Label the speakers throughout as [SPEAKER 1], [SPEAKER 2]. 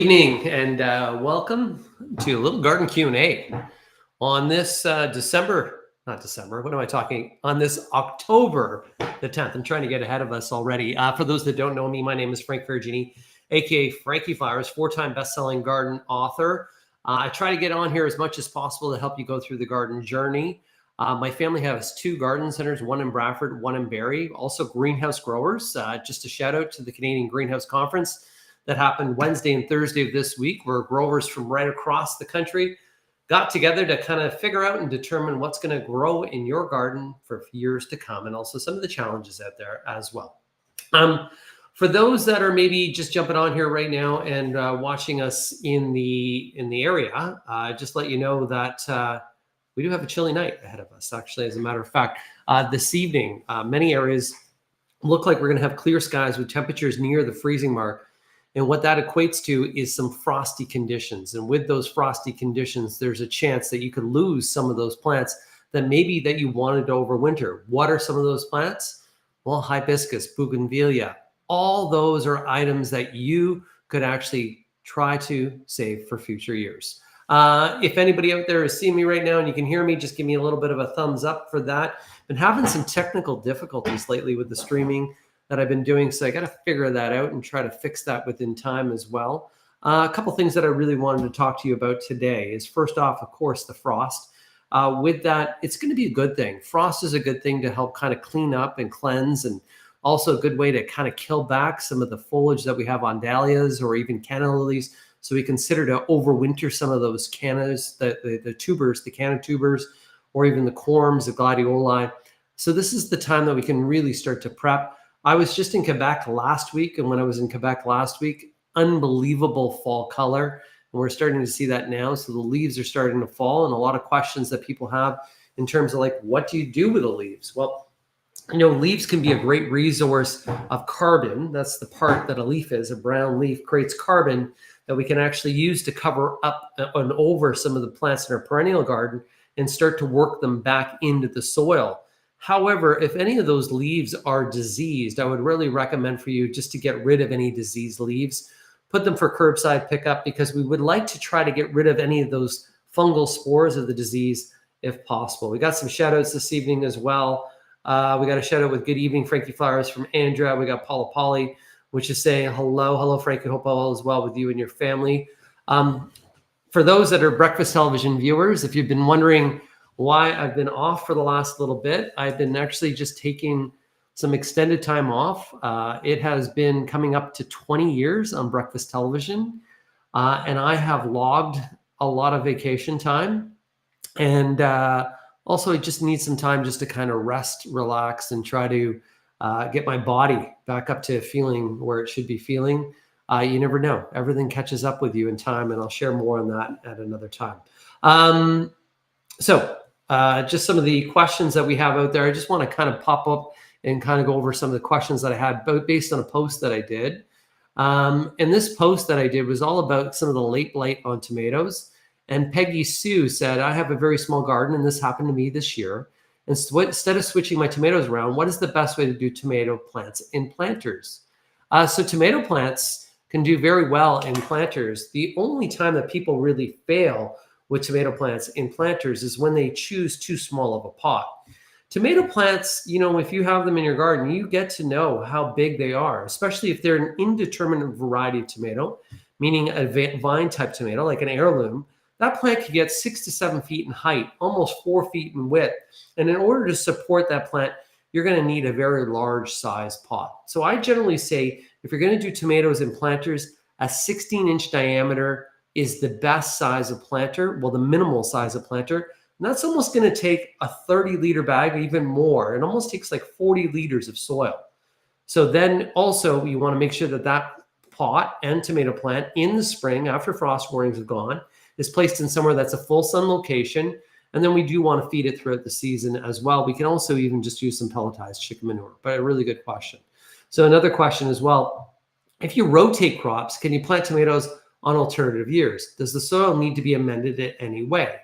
[SPEAKER 1] Evening and welcome to a little garden Q&A on this not December, what am I talking? On this October the 10th. I'm trying to get ahead of us already. For those that don't know me, my name is Frank Ferragini, aka Frankie Flowers, four-time best-selling garden author. I try to get on here as much as possible to help you go through the garden journey. My family has two garden centers, one in Bradford, one in Barrie, also greenhouse growers. Just a shout out to the Canadian Greenhouse Conference that happened Wednesday and Thursday of this week, where growers from right across the country got together to kind of figure out and determine what's going to grow in your garden for years to come, and also some of the challenges out there as well. For those that are maybe just jumping on here right now and watching us in the area, just let you know that we do have a chilly night ahead of us. Actually, as a matter of fact, this evening, many areas look like we're going to have clear skies with temperatures near the freezing mark. And what that equates to is some frosty conditions. And with those frosty conditions, there's a chance that you could lose some of those plants that you wanted to overwinter. What are some of those plants? Well, hibiscus, bougainvillea, all those are items that you could actually try to save for future years. If anybody out there is seeing me right now and you can hear me, just give me a little bit of a thumbs up for that. Been having some technical difficulties lately with the streaming that I've been doing, so I got to figure that out and try to fix that within time as well. A couple things that I really wanted to talk to you about today is, first off, of course, the frost. With that, it's going to be a good thing. Frost is a good thing to help kind of clean up and cleanse, and also a good way to kind of kill back some of the foliage that we have on dahlias or even canna lilies. So we consider to overwinter some of those cannas, the tubers, the canna tubers, or even the corms, the gladioli. So this is the time that we can really start to prep. I was just in Quebec last week, and when I was in Quebec last week, unbelievable fall color, and we're starting to see that now. So the leaves are starting to fall, and a lot of questions that people have in terms of, like, what do you do with the leaves? Well, leaves can be a great resource of carbon. That's the part that a leaf is. A brown leaf creates carbon that we can actually use to cover up and over some of the plants in our perennial garden and start to work them back into the soil. However, if any of those leaves are diseased, I would really recommend for you just to get rid of any diseased leaves. Put them for curbside pickup, because we would like to try to get rid of any of those fungal spores of the disease if possible. We got some shout outs this evening as well. We got a shout out with good evening, Frankie Flowers, from Andrea. We got Paula Polly, which is saying hello, Frankie. Hope all is well with you and your family. For those that are breakfast television viewers, if you've been wondering why I've been off for the last little bit, I've been actually just taking some extended time off. It has been coming up to 20 years on breakfast television, and I have logged a lot of vacation time. And also, I just need some time just to kind of rest, relax, and try to get my body back up to feeling where it should be feeling. You never know. Everything catches up with you in time, and I'll share more on that at another time. Just some of the questions that we have out there. I just want to kind of pop up and kind of go over some of the questions that I had based on a post that I did. And this post that I did was all about some of the late blight on tomatoes. And Peggy Sue said, I have a very small garden, and this happened to me this year. And instead of switching my tomatoes around, what is the best way to do tomato plants in planters? So tomato plants can do very well in planters. The only time that people really fail with tomato plants in planters is when they choose too small of a pot. Tomato plants, if you have them in your garden, you get to know how big they are, especially if they're an indeterminate variety of tomato, meaning a vine type tomato, like an heirloom. That plant can get 6 to 7 feet in height, almost 4 feet in width. And in order to support that plant, you're going to need a very large size pot. So I generally say, if you're going to do tomatoes in planters, a 16-inch diameter is the best size of planter, the minimal size of planter. And that's almost going to take a 30-liter bag, even more. It almost takes like 40 liters of soil. So then also you want to make sure that that pot and tomato plant in the spring, after frost warnings have gone, is placed in somewhere that's a full sun location. And then we do want to feed it throughout the season as well. We can also even just use some pelletized chicken manure, but a really good question. So another question as well, if you rotate crops, can you plant tomatoes on alternative years? Does the soil need to be amended in any way?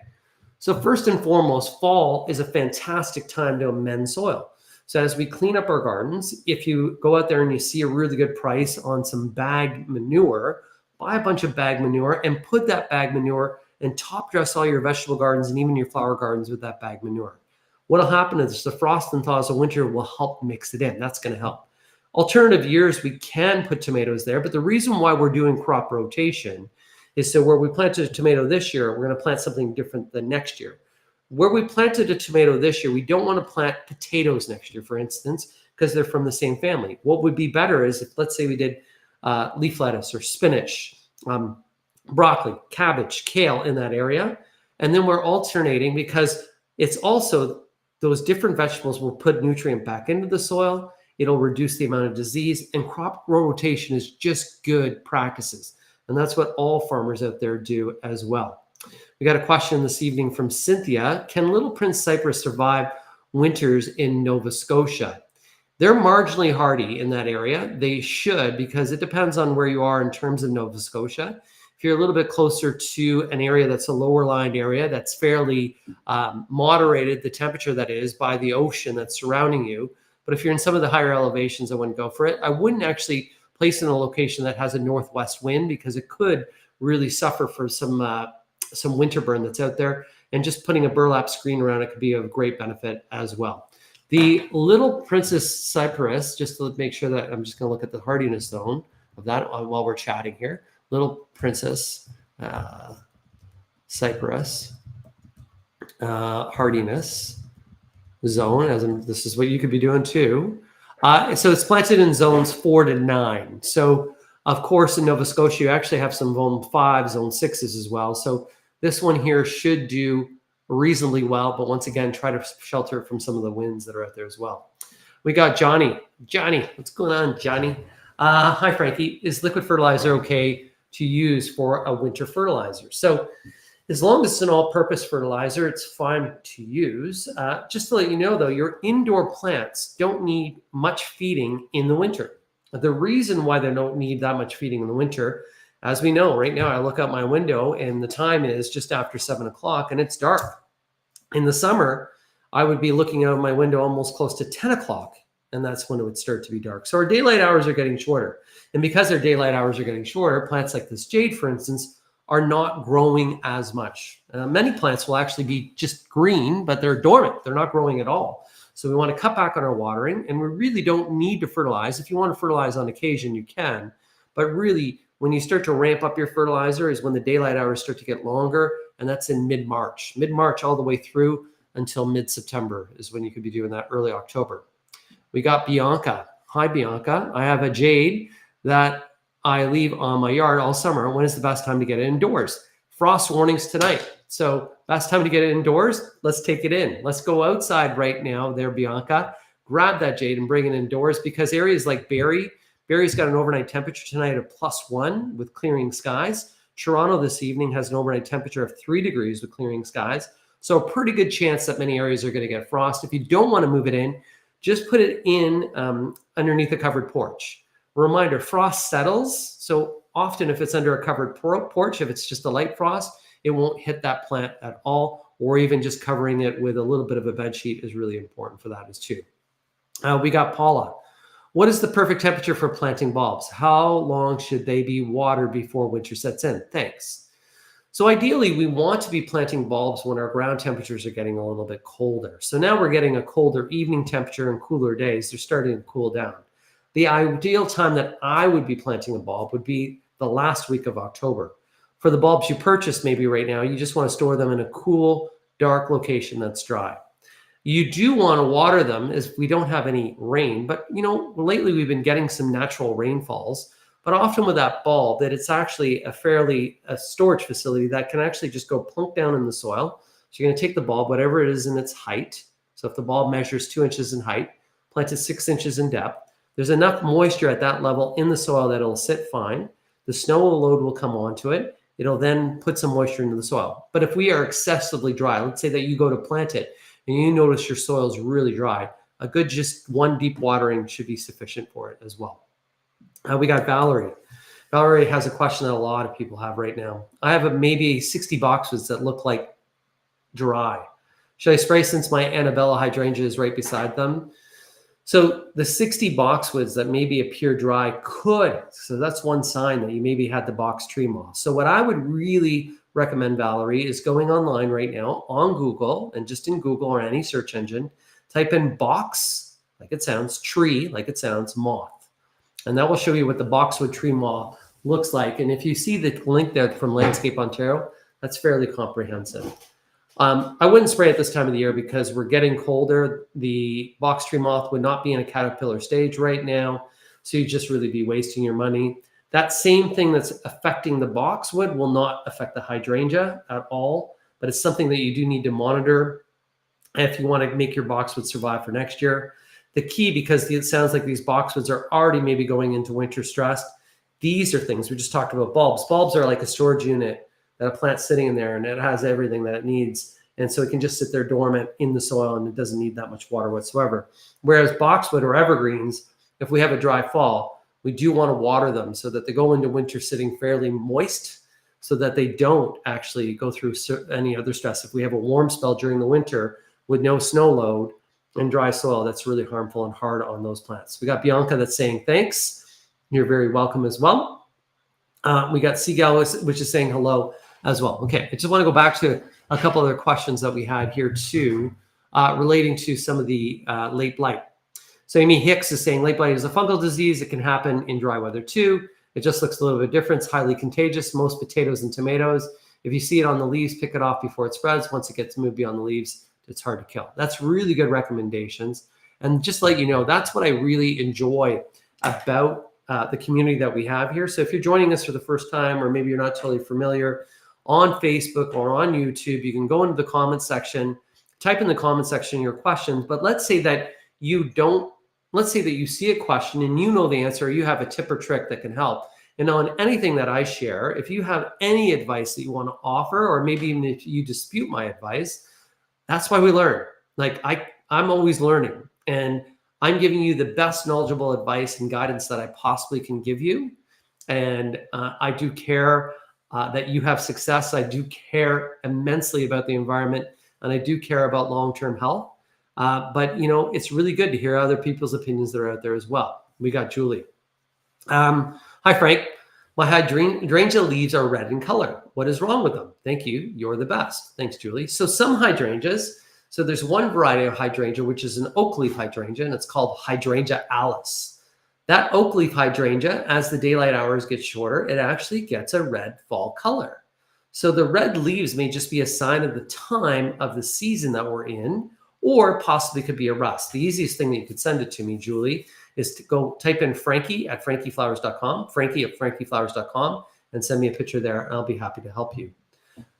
[SPEAKER 1] So first and foremost, fall is a fantastic time to amend soil. So as we clean up our gardens, if you go out there and you see a really good price on some bag manure, buy a bunch of bag manure and put that bag manure and top dress all your vegetable gardens and even your flower gardens with that bag manure. What'll happen is the frost and thaws of winter will help mix it in. That's going to help. Alternative years, we can put tomatoes there, but the reason why we're doing crop rotation is so where we planted a tomato this year, we're going to plant something different than next year. Where we planted a tomato this year, we don't want to plant potatoes next year, for instance, because they're from the same family. What would be better is if, let's say we did leaf lettuce or spinach, broccoli, cabbage, kale in that area. And then we're alternating because it's also those different vegetables will put nutrient back into the soil. It'll reduce the amount of disease, and crop rotation is just good practices. And that's what all farmers out there do as well. We got a question this evening from Cynthia. Can Little Prince cypress survive winters in Nova Scotia? They're marginally hardy in that area. They should, because it depends on where you are in terms of Nova Scotia. If you're a little bit closer to an area that's a lower lying area that's fairly moderated, the temperature that is, by the ocean that's surrounding you. But if you're in some of the higher elevations, I wouldn't go for it. I wouldn't actually place in a location that has a northwest wind because it could really suffer for some winter burn that's out there. And just putting a burlap screen around it could be of great benefit as well. The Little Princess cypress, just to make sure that I'm just going to look at the hardiness zone of that while we're chatting here. Little Princess cypress hardiness zone, as this is what you could be doing too. So it's planted in zones 4 to 9. So of course in Nova Scotia you actually have some zone 5, zone 6s as well. So this one here should do reasonably well, but once again, try to shelter it from some of the winds that are out there as well. We got Johnny. Johnny, what's going on, Johnny? Hi, Frankie. Is liquid fertilizer okay to use for a winter fertilizer? So as long as it's an all-purpose fertilizer, it's fine to use. Just to let you know, though, your indoor plants don't need much feeding in the winter. The reason why they don't need that much feeding in the winter, as we know, right now I look out my window and the time is just after 7 o'clock and it's dark. In the summer, I would be looking out my window almost close to 10 o'clock, and that's when it would start to be dark. So our daylight hours are getting shorter. And because our daylight hours are getting shorter, plants like this jade, for instance, are not growing as much. Many plants will actually be just green, but they're dormant. They're not growing at all. So we want to cut back on our watering, and we really don't need to fertilize. If you want to fertilize on occasion, you can. But really, when you start to ramp up your fertilizer is when the daylight hours start to get longer, and that's in mid-March. Mid-March all the way through until mid-September is when you could be doing that, early October. We got Bianca. Hi, Bianca. I have a jade that I leave on my yard all summer. When is the best time to get it indoors? Frost warnings tonight. So best time to get it indoors, let's take it in. Let's go outside right now there, Bianca. Grab that jade and bring it indoors, because areas like Barrie's got an overnight temperature tonight of +1 with clearing skies. Toronto this evening has an overnight temperature of 3 degrees with clearing skies. So a pretty good chance that many areas are going to get frost. If you don't want to move it in, just put it in underneath a covered porch. A reminder, frost settles. So often if it's under a covered porch, if it's just a light frost, it won't hit that plant at all, or even just covering it with a little bit of a bed sheet is really important for that as too. We got Paula. What is the perfect temperature for planting bulbs? How long should they be watered before winter sets in? Thanks. So ideally, we want to be planting bulbs when our ground temperatures are getting a little bit colder. So now we're getting a colder evening temperature and cooler days. They're starting to cool down. The ideal time that I would be planting a bulb would be the last week of October. For the bulbs you purchased maybe right now, you just want to store them in a cool, dark location that's dry. You do want to water them as we don't have any rain, but lately we've been getting some natural rainfalls, but often with that bulb that it's actually a storage facility that can actually just go plunk down in the soil. So you're going to take the bulb, whatever it is in its height. So if the bulb measures 2 inches in height, plant it 6 inches in depth. There's enough moisture at that level in the soil that it'll sit fine. The snow load will come onto it. It'll then put some moisture into the soil. But if we are excessively dry, let's say that you go to plant it and you notice your soil is really dry, a good just one deep watering should be sufficient for it as well. We got Valerie. Valerie has a question that a lot of people have right now. I have maybe 60 boxwoods that look like dry. Should I spray since my Annabella hydrangea is right beside them? So the 60 boxwoods that maybe appear dry could, so that's one sign that you maybe had the box tree moth. So what I would really recommend, Valerie, is going online right now on Google, and just in Google or any search engine, type in box, like it sounds, tree, like it sounds, moth. And that will show you what the boxwood tree moth looks like. And if you see the link there from Landscape Ontario, that's fairly comprehensive. I wouldn't spray at this time of the year because we're getting colder. The box tree moth would not be in a caterpillar stage right now, so you'd just really be wasting your money. That same thing that's affecting the boxwood will not affect the hydrangea at all, but it's something that you do need to monitor if you want to make your boxwood survive for next year. The key, because it sounds like these boxwoods are already maybe going into winter stress, these are things, we just talked about bulbs. Bulbs are like a storage unit that a plant's sitting in there, and it has everything that it needs. And so it can just sit there dormant in the soil, and it doesn't need that much water whatsoever. Whereas boxwood or evergreens, if we have a dry fall, we do want to water them so that they go into winter sitting fairly moist, so that they don't actually go through any other stress. If we have a warm spell during the winter with no snow load and dry soil, that's really harmful and hard on those plants. We got Bianca that's saying thanks. You're very welcome as well. We got Seagull, which is saying hello as well. Okay, I just want to go back to a couple other questions that we had here too, relating to some of the late blight. So Amy Hicks is saying late blight is a fungal disease. It can happen in dry weather too. It just looks a little bit different. It's highly contagious. Most potatoes and tomatoes, if you see it on the leaves, pick it off before it spreads. Once it gets moved beyond the leaves, it's hard to kill. That's really good recommendations. And just to let you know, that's what I really enjoy about the community that we have here. So if you're joining us for the first time, or maybe you're not totally familiar, on Facebook or on YouTube, you can go into the comment section, type in the comment section your questions. But let's say that you see a question and you know the answer, or you have a tip or trick that can help. And on anything that I share, if you have any advice that you want to offer, or maybe even if you dispute my advice, that's why we learn. Like I'm always learning, and I'm giving you the best knowledgeable advice and guidance that I possibly can give you. And I do care that you have success. I do care immensely about the environment, and I do care about long-term health. But, it's really good to hear other people's opinions that are out there as well. We got Julie. Hi, Frank. My hydrangea leaves are red in color. What is wrong with them? Thank you. You're the best. Thanks, Julie. So some hydrangeas, so there's one variety of hydrangea, which is an oak leaf hydrangea, and it's called Hydrangea Alice. That oak leaf hydrangea, as the daylight hours get shorter, it actually gets a red fall color. So the red leaves may just be a sign of the time of the season that we're in, or possibly could be a rust. The easiest thing that you could send it to me, Julie, is to go type in Frankie at frankieflowers.com, Frankie at frankieflowers.com, and send me a picture there, and I'll be happy to help you.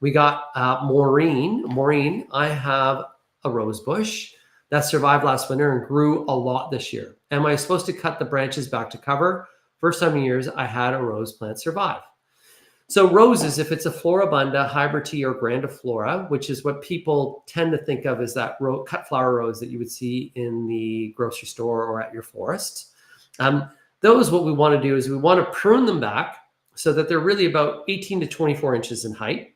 [SPEAKER 1] We got Maureen. Maureen, I have a rose bush that survived last winter and grew a lot this year. Am I supposed to cut the branches back to cover? First time in years I had a rose plant survive. So roses, if it's a Floribunda, Hybrid or Grandiflora, which is what people tend to think of as that cut flower rose that you would see in the grocery store or at your florist. Those, what we want to do is we want to prune them back so that they're really about 18 to 24 inches in height.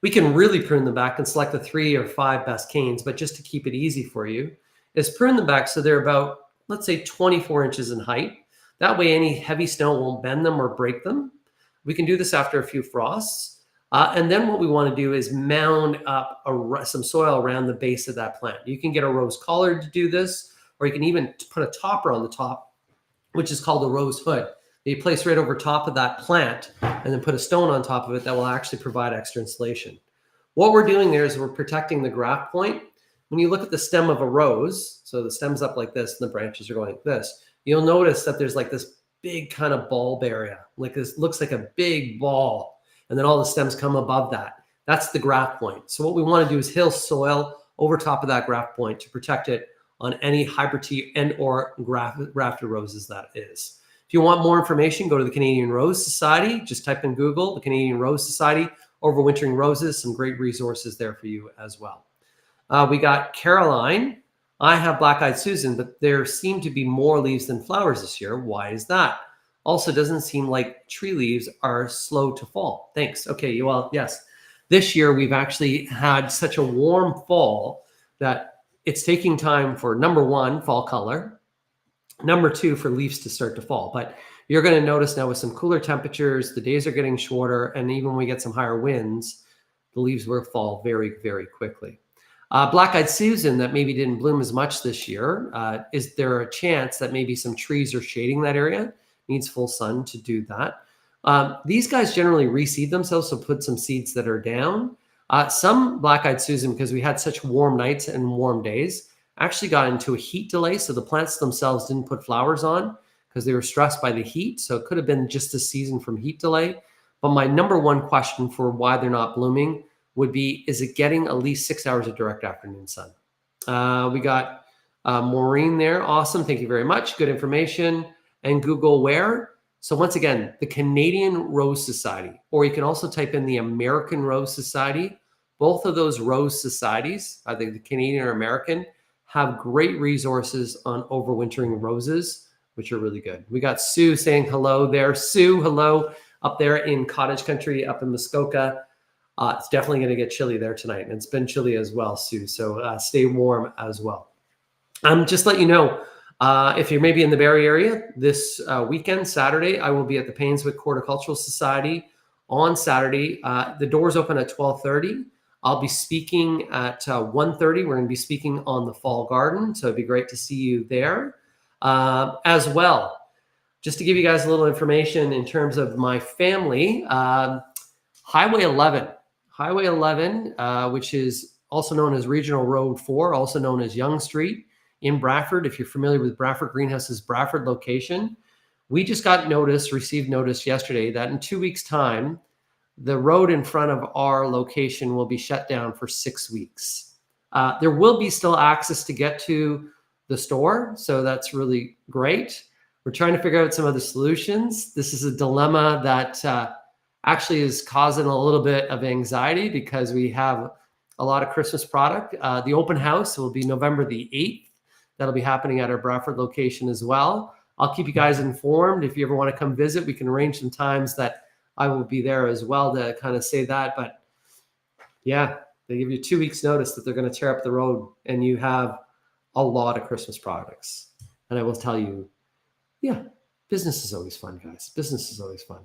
[SPEAKER 1] We can really prune them back and select the 3 or 5 best canes, but just to keep it easy for you, is prune them back so they're about, let's say, 24 inches in height. That way any heavy snow won't bend them or break them. We can do this after a few frosts. And then what we want to do is mound up some soil around the base of that plant. You can get a rose collar to do this, or you can even put a topper on the top, which is called a rose hood. You place right over top of that plant and then put a stone on top of it that will actually provide extra insulation. What we're doing there is we're protecting the graft point. When you look at the stem of a rose, so the stem's up like this and the branches are going like this, you'll notice that there's like this big kind of bulb area, like this looks like a big ball, and then all the stems come above that. That's the graft point. So what we want to do is hill soil over top of that graft point to protect it on any hybrid and or grafted roses that is. If you want more information, go to the Canadian Rose Society. Just type in Google, the Canadian Rose Society, Overwintering Roses, some great resources there for you as well. We got Caroline. I have black-eyed Susan, but there seem to be more leaves than flowers this year. Why is that? Also, doesn't seem like tree leaves are slow to fall. Thanks. Okay, well, yes. This year, we've actually had such a warm fall that it's taking time for, number one, fall color, number two, for leaves to start to fall. But you're going to notice now with some cooler temperatures, the days are getting shorter, and even when we get some higher winds, the leaves will fall very, very quickly. Black-eyed Susan that maybe didn't bloom as much this year, is there a chance that maybe some trees are shading that area? Needs full sun to do that. These guys generally reseed themselves, so put some seeds that are down. Some Black-eyed Susan, because we had such warm nights and warm days, actually got into a heat delay, so the plants themselves didn't put flowers on because they were stressed by the heat. So it could have been just a season from heat delay. But my number one question for why they're not blooming would be, is it getting at least 6 hours of direct afternoon sun? We got Maureen there. Awesome. Thank you very much. Good information. And Google where? So once again, the Canadian Rose Society, or you can also type in the American Rose Society. Both of those rose societies, either the Canadian or American, have great resources on overwintering roses, which are really good. We got Sue saying hello there. Sue, hello up there in cottage country up in Muskoka. It's definitely going to get chilly there tonight. And it's been chilly as well, Sue. So stay warm as well. Just let you know, if you're maybe in the Barrie area, this weekend, Saturday, I will be at the Painswick Horticultural Society on Saturday. The doors open at 12:30. I'll be speaking at 1:30. We're going to be speaking on the fall garden. So it'd be great to see you there as well. Just to give you guys a little information in terms of my family, Highway 11, which is also known as Regional Road 4, also known as Yonge Street in Bradford. If you're familiar with Bradford Greenhouse's Bradford location, we just got received notice yesterday that in 2 weeks' time, the road in front of our location will be shut down for 6 weeks. There will be still access to get to the store, so that's really great. We're trying to figure out some other solutions. This is a dilemma that actually is causing a little bit of anxiety because we have a lot of Christmas product. The open house will be November the 8th. That'll be happening at our Bradford location as well. I'll keep you guys informed. If you ever want to come visit, we can arrange some times that I will be there as well to kind of say that. But yeah, they give you 2 weeks notice that they're going to tear up the road and you have a lot of Christmas products. And I will tell you, yeah, business is always fun, guys. Business is always fun.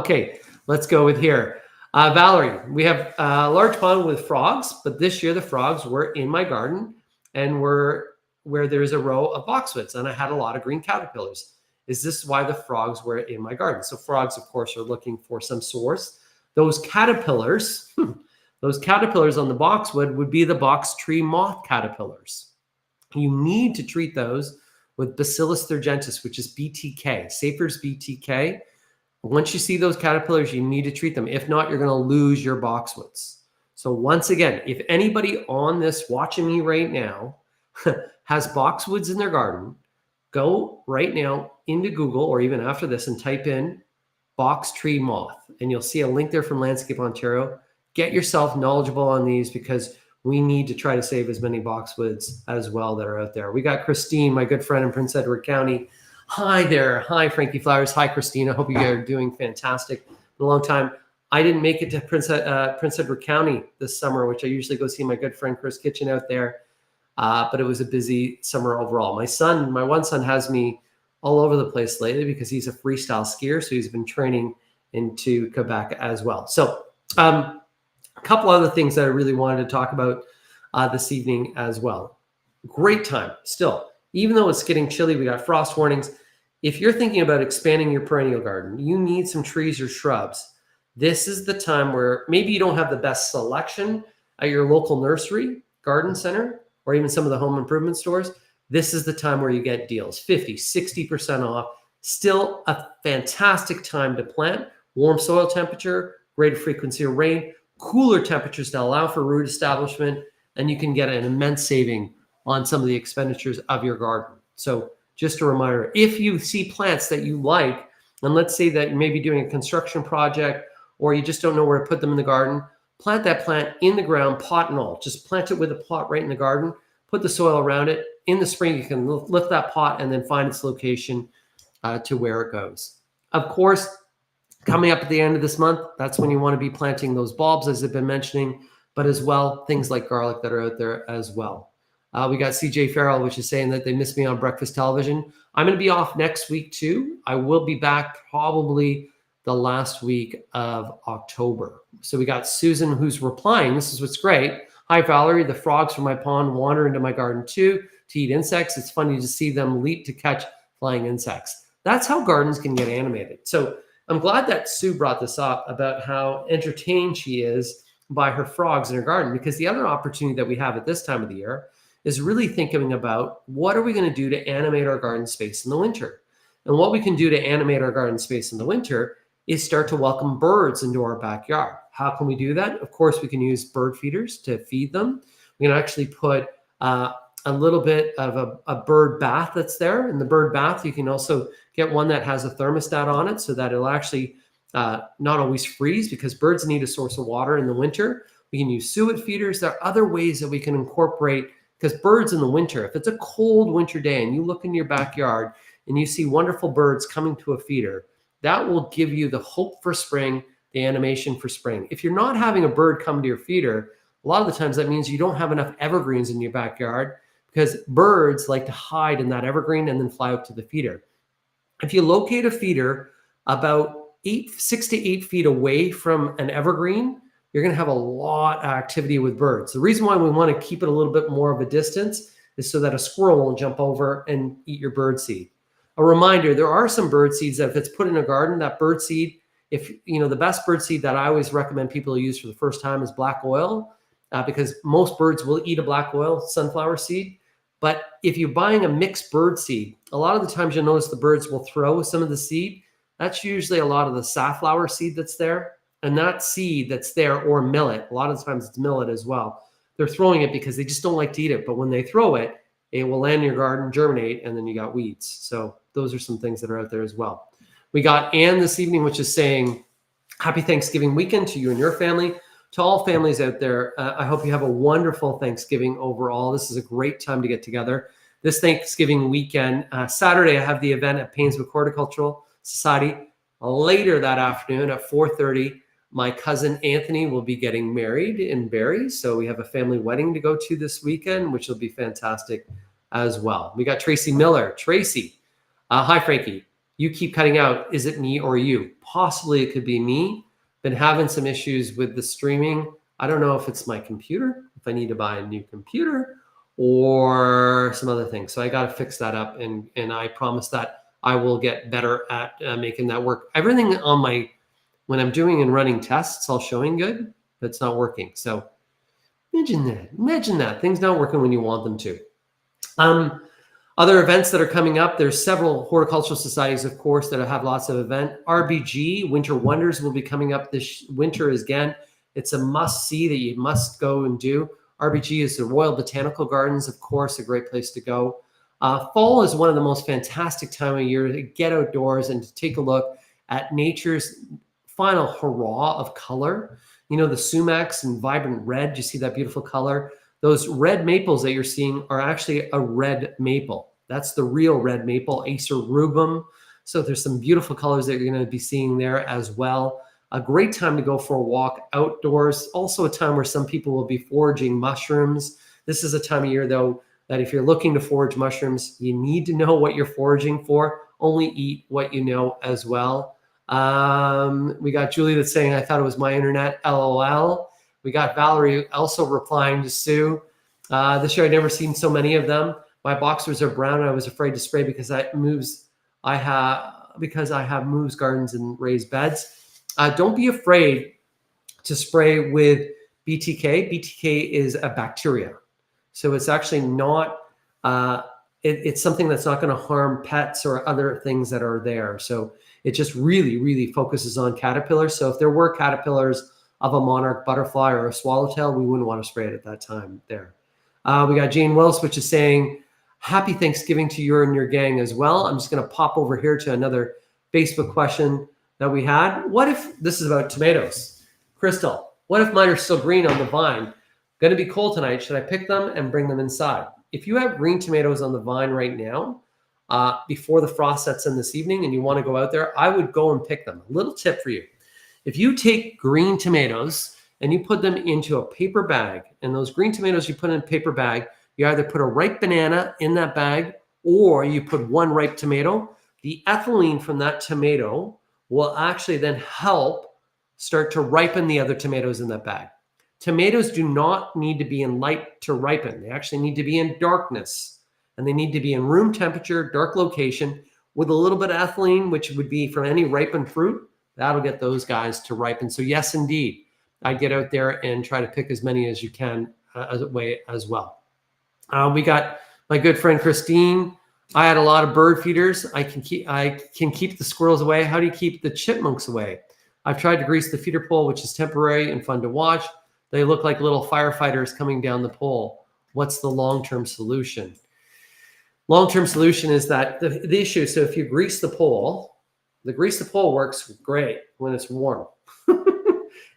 [SPEAKER 1] Okay, let's go with here. Valerie, we have a large pond with frogs, but this year the frogs were in my garden and were where there's a row of boxwoods, and I had a lot of green caterpillars. Is this why the frogs were in my garden? So frogs, of course, are looking for some source. Those caterpillars, those caterpillars on the boxwood would be the box tree moth caterpillars. You need to treat those with Bacillus thuringiensis, which is BTK, Safer's BTK. Once you see those caterpillars, you need to treat them. If not, you're going to lose your boxwoods. So once again, if anybody on this watching me right now has boxwoods in their garden, go right now into Google or even after this and type in box tree moth, and you'll see a link there from Landscape Ontario. Get yourself knowledgeable on these because we need to try to save as many boxwoods as well that are out there. We got Christine, my good friend in Prince Edward County. Hi there. Hi, Frankie Flowers. Hi, Christine. I hope you guys are doing fantastic. In a long time. I didn't make it to Prince Edward County this summer, which I usually go see my good friend Chris Kitchen out there. But it was a busy summer overall. My one son has me all over the place lately because he's a freestyle skier. So he's been training into Quebec as well. So a couple other things that I really wanted to talk about this evening as well. Great time still. Even though it's getting chilly, we got frost warnings. If you're thinking about expanding your perennial garden, you need some trees or shrubs. This is the time where maybe you don't have the best selection at your local nursery, garden center, or even some of the home improvement stores. This is the time where you get deals, 50, 60% off. Still a fantastic time to plant. Warm soil temperature, greater frequency of rain, cooler temperatures to allow for root establishment, and you can get an immense saving on some of the expenditures of your garden. So just a reminder, if you see plants that you like, and let's say that you may be doing a construction project or you just don't know where to put them in the garden, plant that plant in the ground, pot and all. Just plant it with a pot right in the garden, put the soil around it. In the spring, you can lift that pot and then find its location to where it goes. Of course, coming up at the end of this month, that's when you want to be planting those bulbs, as I've been mentioning, but as well, things like garlic that are out there as well. We got CJ Farrell, which is saying that they missed me on breakfast television. I'm going to be off next week too. I will be back probably the last week of October. So we got Susan who's replying. This is what's great. Hi, Valerie. The frogs from my pond wander into my garden too to eat insects. It's funny to see them leap to catch flying insects. That's how gardens can get animated. So I'm glad that Sue brought this up about how entertained she is by her frogs in her garden, because the other opportunity that we have at this time of the year is really thinking about what are we going to do to animate our garden space in the winter. And what we can do to animate our garden space in the winter is start to welcome birds into our backyard. How can we do that? Of course, we can use bird feeders to feed them. We can actually put a little bit of a bird bath that's there. In the bird bath, you can also get one that has a thermostat on it so that it'll actually not always freeze, because birds need a source of water in the winter. We can use suet feeders. There are other ways that we can incorporate, because birds in the winter, if it's a cold winter day and you look in your backyard and you see wonderful birds coming to a feeder, that will give you the hope for spring, the animation for spring. If you're not having a bird come to your feeder, a lot of the times that means you don't have enough evergreens in your backyard, because birds like to hide in that evergreen and then fly out to the feeder. If you locate a feeder about 6 to 8 feet away from an evergreen, you're going to have a lot of activity with birds. The reason why we want to keep it a little bit more of a distance is so that a squirrel won't jump over and eat your bird seed. A reminder, there are some bird seeds that if it's put in a garden, that bird seed, if you know, the best bird seed that I always recommend people use for the first time is black oil, because most birds will eat a black oil sunflower seed. But if you're buying a mixed bird seed, a lot of the times you'll notice the birds will throw some of the seed. That's usually a lot of the safflower seed that's there. And that seed that's there, or millet, a lot of the times it's millet as well. They're throwing it because they just don't like to eat it. But when they throw it, it will land in your garden, germinate, and then you got weeds. So those are some things that are out there as well. We got Anne this evening, which is saying, happy Thanksgiving weekend to you and your family. To all families out there, I hope you have a wonderful Thanksgiving overall. This is a great time to get together. This Thanksgiving weekend, Saturday, I have the event at Painesville Horticultural Society. Later that afternoon at 4:30, my cousin Anthony will be getting married in Barrie. So we have a family wedding to go to this weekend, which will be fantastic as well. We got Tracy Miller. Tracy, hi, Frankie. You keep cutting out. Is it me or you? Possibly it could be me. Been having some issues with the streaming. I don't know if it's my computer, if I need to buy a new computer or some other things. So I got to fix that up. And I promise that I will get better at making that work. Everything on my, when I'm doing and running tests, it's all showing good, but it's not working. So imagine that. Things not working when you want them to. Other events that are coming up, there's several horticultural societies, of course, that have lots of events. RBG, Winter Wonders, will be coming up this winter again. It's a must-see that you must go and do. RBG is the Royal Botanical Gardens, of course, a great place to go. Fall is one of the most fantastic time of year to get outdoors and to take a look at nature's final hurrah of color. You know, the sumacs in vibrant red, you see that beautiful color? Those red maples that you're seeing are actually a red maple. That's the real red maple, Acer rubrum. So there's some beautiful colors that you're going to be seeing there as well. A great time to go for a walk outdoors. Also a time where some people will be foraging mushrooms. This is a time of year, though, that if you're looking to forage mushrooms, you need to know what you're foraging for. Only eat what you know as well. We got Julie that's saying, I thought it was my internet, LOL. We got Valerie also replying to Sue. This year I've never seen so many of them. My boxers are brown. I was afraid to spray because I have moves gardens and raised beds. Don't be afraid to spray with BTK. BTK is a bacteria. So it's actually not, it's something that's not going to harm pets or other things that are there. So it just really, really focuses on caterpillars. So if there were caterpillars of a monarch butterfly or a swallowtail, we wouldn't want to spray it at that time there. We got Jane Willis, which is saying, happy Thanksgiving to you and your gang as well. I'm just going to pop over here to another Facebook question that we had. What if, this is about tomatoes. Crystal, what if mine are still green on the vine? Going to be cold tonight. Should I pick them and bring them inside? If you have green tomatoes on the vine right now, before the frost sets in this evening and you want to go out there, I would go and pick them. A little tip for you. If you take green tomatoes and you put them into a paper bag, and those green tomatoes you put in a paper bag, You either put a ripe banana in that bag or you put one ripe tomato. The ethylene from that tomato will actually then help start to ripen the other tomatoes in that bag. Tomatoes do not need to be in light to ripen. They actually need to be in darkness, and they need to be in room temperature, dark location, with a little bit of ethylene, which would be from any ripened fruit. That'll get those guys to ripen. So yes, indeed, I'd get out there and try to pick as many as you can as well. We got my good friend Christine. I had a lot of bird feeders. I can keep the squirrels away. How do you keep the chipmunks away? I've tried to grease the feeder pole, which is temporary and fun to watch. They look like little firefighters coming down the pole. What's the long-term solution? Long-term solution is that the issue, so if you grease the pole works great when it's warm.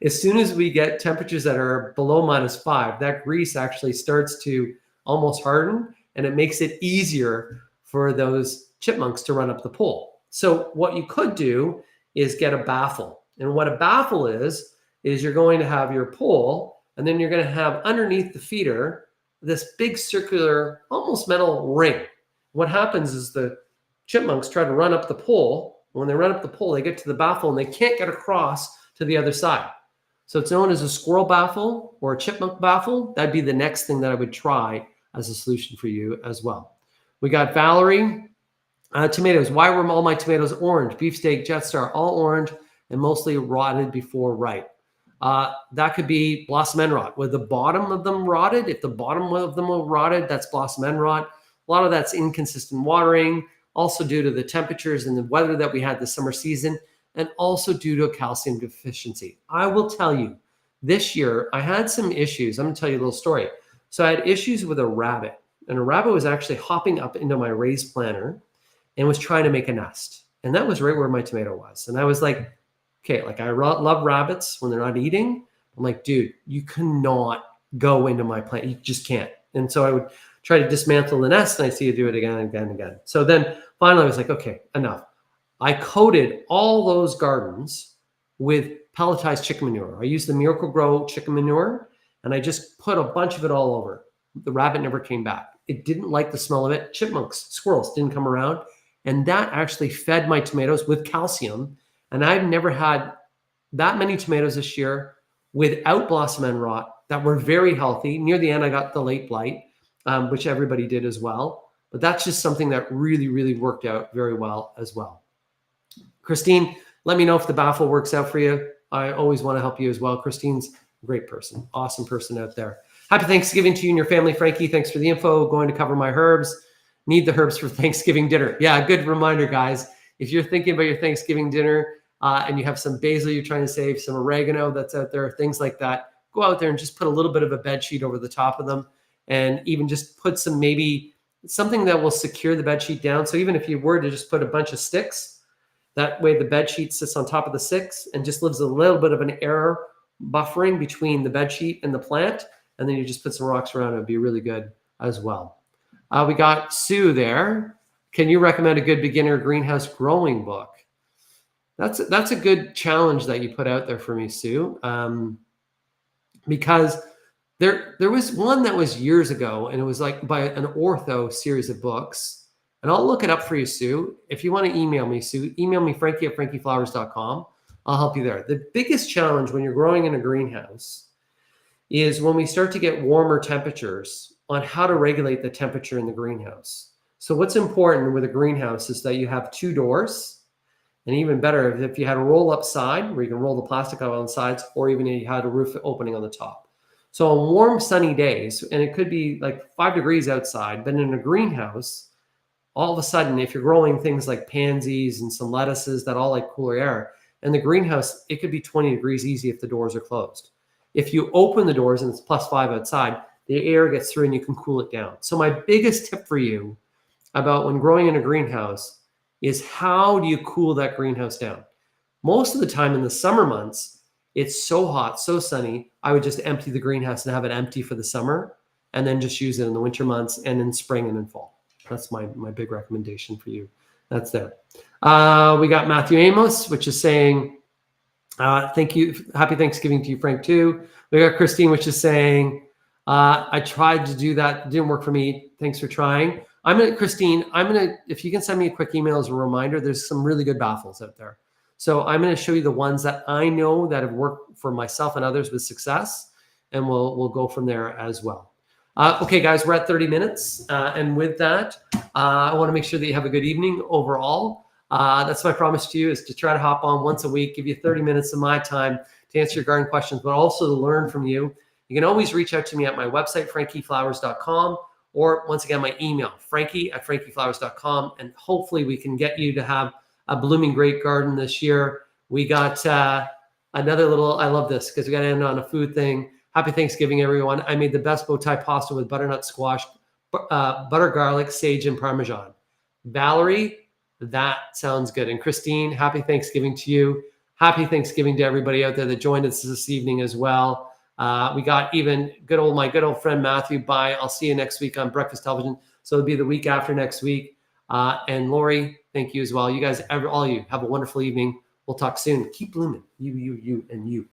[SPEAKER 1] As soon as we get temperatures that are below -5, that grease actually starts to almost harden, and it makes it easier for those chipmunks to run up the pole. So what you could do is get a baffle. And what a baffle is you're going to have your pole, and then you're going to have underneath the feeder this big circular, almost metal ring. What happens is the chipmunks try to run up the pole. When they run up the pole, they get to the baffle and they can't get across to the other side. So it's known as a squirrel baffle or a chipmunk baffle. That'd be the next thing that I would try as a solution for you as well. We got Valerie. Tomatoes. Why were all my tomatoes orange? Beefsteak, Jetstar, all orange and mostly rotted before ripe. That could be blossom end rot. With the bottom of them rotted, if the bottom of them were rotted, that's blossom end rot. A lot of that's inconsistent watering, also due to the temperatures and the weather that we had this summer season, and also due to a calcium deficiency. I will tell you, this year I had some issues. I'm going to tell you a little story. So I had issues with a rabbit, and a rabbit was actually hopping up into my raised planter and was trying to make a nest. And that was right where my tomato was. And I was like, okay, like I love rabbits when they're not eating. I'm like, dude, you cannot go into my plant. You just can't. And so I would try to dismantle the nest, and I see you do it again and again and again. So then finally I was like, okay, enough. I coated all those gardens with pelletized chicken manure. I used the Miracle Grow chicken manure, and I just put a bunch of it all over. The rabbit never came back. It didn't like the smell of it. Chipmunks, squirrels didn't come around. And that actually fed my tomatoes with calcium. And I've never had that many tomatoes this year without blossom end rot that were very healthy. Near the end, I got the late blight, which everybody did as well. But that's just something that really, really worked out very well as well. Christine, let me know if the baffle works out for you. I always want to help you as well. Christine's a great person, awesome person out there. Happy Thanksgiving to you and your family, Frankie. Thanks for the info. Going to cover my herbs. Need the herbs for Thanksgiving dinner. Yeah, good reminder, guys. If you're thinking about your Thanksgiving dinner and you have some basil you're trying to save, some oregano that's out there, things like that, go out there and just put a little bit of a bed sheet over the top of them, and even just put some, maybe something that will secure the bed sheet down. So even if you were to just put a bunch of sticks, that way the bed sheet sits on top of the sticks and just leaves a little bit of an air buffering between the bed sheet and the plant. And then you just put some rocks around it. It would be really good as well. We got Sue there. Can you recommend a good beginner greenhouse growing book? That's a good challenge that you put out there for me, Sue, because there was one that was years ago, and it was like by an ortho series of books. And I'll look it up for you, Sue. If you want to email me, Sue, email me, frankie@frankieflowers.com. I'll help you there. The biggest challenge when you're growing in a greenhouse is when we start to get warmer temperatures on how to regulate the temperature in the greenhouse. So what's important with a greenhouse is that you have two doors, and even better if you had a roll up side where you can roll the plastic out on the sides, or even if you had a roof opening on the top. So on warm sunny days, and it could be like 5 degrees outside, but in a greenhouse, all of a sudden, if you're growing things like pansies and some lettuces that all like cooler air, in the greenhouse, it could be 20 degrees easy if the doors are closed. If you open the doors and it's +5 outside, the air gets through and you can cool it down. So my biggest tip for you about when growing in a greenhouse is how do you cool that greenhouse down? Most of the time in the summer months, it's so hot, so sunny, I would just empty the greenhouse and have it empty for the summer, and then just use it in the winter months and in spring and in fall. That's my big recommendation for you. That's there. We got Matthew Amos, which is saying, thank you. Happy Thanksgiving to you, Frank, too. We got Christine, which is saying, I tried to do that. Didn't work for me. Thanks for trying. Christine, if you can send me a quick email as a reminder, there's some really good baffles out there. So I'm going to show you the ones that I know that have worked for myself and others with success, and we'll go from there as well. Okay, guys, we're at 30 minutes. And with that, I want to make sure that you have a good evening overall. That's my promise to you, is to try to hop on once a week, give you 30 minutes of my time to answer your garden questions, but also to learn from you. You can always reach out to me at my website, frankieflowers.com, or once again, my email, frankie@frankieflowers.com. And hopefully we can get you to have a blooming great garden this year. We got another little, I love this because we got to end on a food thing. Happy Thanksgiving, everyone. I made the best bow tie pasta with butternut squash, butter garlic, sage, and Parmesan. Valerie, that sounds good. And Christine, happy Thanksgiving to you. Happy Thanksgiving to everybody out there that joined us this evening as well. We got even my good old friend Matthew. Bye. I'll see you next week on Breakfast Television. So it'll be the week after next week. And Lori, thank you as well. You guys, all you, have a wonderful evening. We'll talk soon. Keep blooming. You, and you.